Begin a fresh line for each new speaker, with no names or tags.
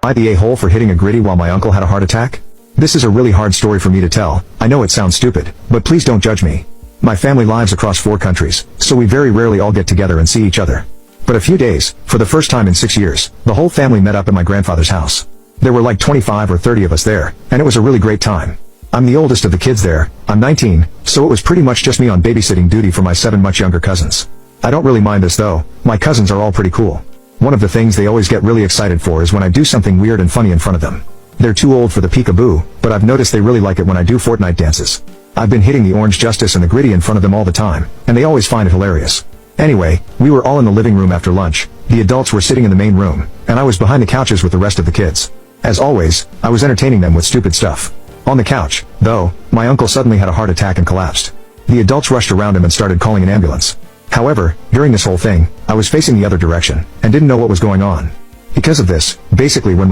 I the a-hole for hitting a gritty while my uncle had a heart attack? This is a really hard story for me to tell. I know it sounds stupid, but please don't judge me. My family lives across 4 countries, so we very rarely all get together and see each other. But a few days, for the first time in 6 years, the whole family met up at my grandfather's house. There were like 25 or 30 of us there, and it was a really great time. I'm the oldest of the kids there, I'm 19, so it was pretty much just me on babysitting duty for my 7 much younger cousins. I don't really mind this though, my cousins are all pretty cool. One of the things they always get really excited for is when I do something weird and funny in front of them. They're too old for the peekaboo, but I've noticed they really like it when I do Fortnite dances. I've been hitting the orange justice and the gritty in front of them all the time, and they always find it hilarious. Anyway, we were all in the living room after lunch, the adults were sitting in the main room, and I was behind the couches with the rest of the kids. As always, I was entertaining them with stupid stuff. On the couch, though, my uncle suddenly had a heart attack and collapsed. The adults rushed around him and started calling an ambulance. However, during this whole thing, I was facing the other direction, and didn't know what was going on. Because of this, basically when my